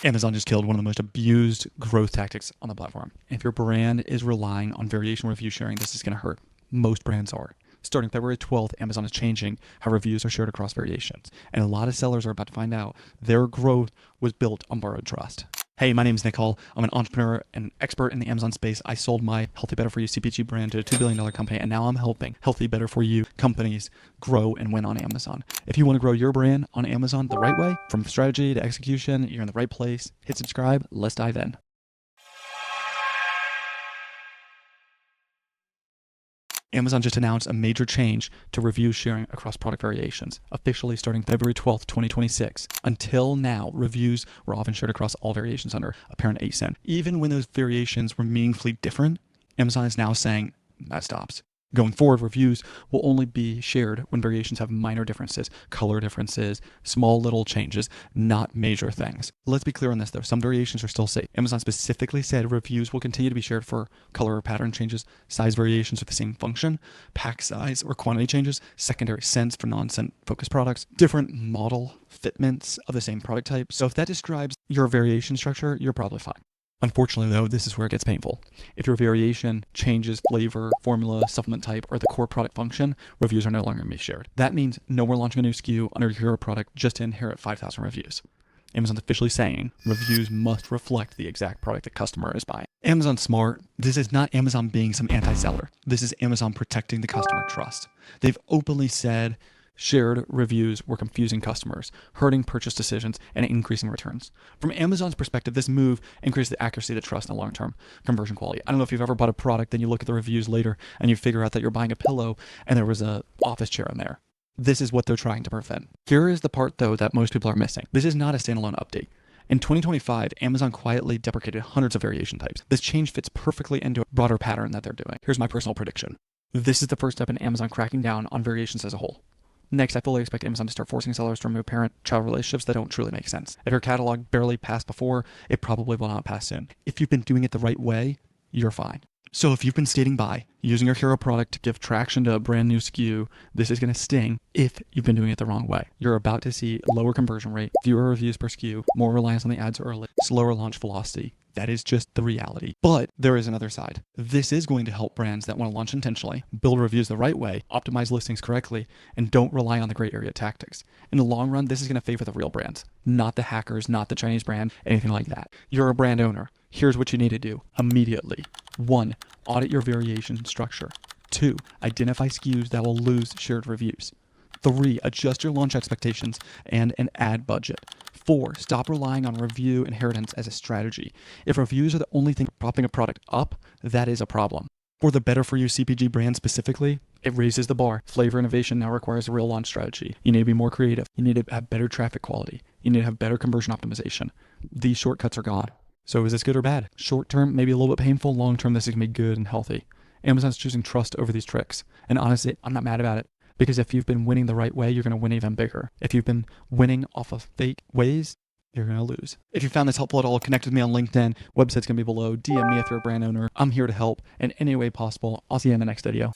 Amazon just killed one of the most abused growth tactics on the platform. If your brand is relying on variation review sharing, this is going to hurt. Most brands are. Starting February 12th, Amazon is changing how reviews are shared across variations. And a lot of sellers are about to find out their growth was built on borrowed trust. Hey, my name is Nick Hull. I'm an entrepreneur and expert in the Amazon space. I sold my Healthy Better For You CPG brand to a $2 billion company, and now I'm helping Healthy Better For You companies grow and win on Amazon. If you want to grow your brand on Amazon the right way, from strategy to execution, you're in the right place. Hit subscribe. Let's dive in. Amazon just announced a major change to review sharing across product variations, officially starting February 12th, 2026. Until now, reviews were often shared across all variations under apparent ASIN. Even when those variations were meaningfully different, Amazon is now saying that stops. Going forward, reviews will only be shared when variations have minor differences, color differences, small little changes, not major things. Let's be clear on this though, some variations are still safe. Amazon specifically said reviews will continue to be shared for color or pattern changes, size variations with the same function, pack size or quantity changes, secondary scents for non-scent focused products, different model fitments of the same product type. So if that describes your variation structure, you're probably fine. Unfortunately, though, this is where it gets painful. If your variation changes flavor, formula, supplement type, or the core product function, reviews are no longer going to be shared. That means no more launching a new SKU under your hero product just to inherit 5,000 reviews. Amazon's officially saying reviews must reflect the exact product the customer is buying. Amazon's smart. This is not Amazon being some anti-seller. This is Amazon protecting the customer trust. They've openly said shared reviews were confusing customers, hurting purchase decisions, and increasing returns. From Amazon's perspective, this move increases the accuracy, the trust, and long-term conversion quality. I don't know if you've ever bought a product, then you look at the reviews later, and you figure out that you're buying a pillow, and there was an office chair in there. This is what they're trying to prevent. Here is the part, though, that most people are missing. This is not a standalone update. In 2025, Amazon quietly deprecated hundreds of variation types. This change fits perfectly into a broader pattern that they're doing. Here's my personal prediction. This is the first step in Amazon cracking down on variations as a whole. Next, I fully expect Amazon to start forcing sellers to remove parent-child relationships that don't truly make sense. If your catalog barely passed before, it probably will not pass soon. If you've been doing it the right way, you're fine. So if you've been stating buy, using your hero product to give traction to a brand new SKU, this is going to sting if you've been doing it the wrong way. You're about to see lower conversion rate, fewer reviews per SKU, more reliance on the ads early, slower launch velocity. That is just the reality. But there is another side. This is going to help brands that want to launch intentionally, build reviews the right way, optimize listings correctly, and don't rely on the gray area tactics. In the long run, this is going to favor the real brands, not the hackers, not the Chinese brand, anything like that. You're a brand owner. Here's what you need to do immediately. 1, audit your variation structure. 2, identify SKUs that will lose shared reviews. 3, adjust your launch expectations and an ad budget. 4, stop relying on review inheritance as a strategy. If reviews are the only thing propping a product up, that is a problem. For the Better For You CPG brand specifically, it raises the bar. Flavor innovation now requires a real launch strategy. You need to be more creative. You need to have better traffic quality. You need to have better conversion optimization. These shortcuts are gone. So is this good or bad? Short term, maybe a little bit painful. Long term, this is going to be good and healthy. Amazon's choosing trust over these tricks. And honestly, I'm not mad about it. Because if you've been winning the right way, you're going to win even bigger. If you've been winning off of fake ways, you're going to lose. If you found this helpful at all, connect with me on LinkedIn. Website's going to be below. DM me if you're a brand owner. I'm here to help in any way possible. I'll see you in the next video.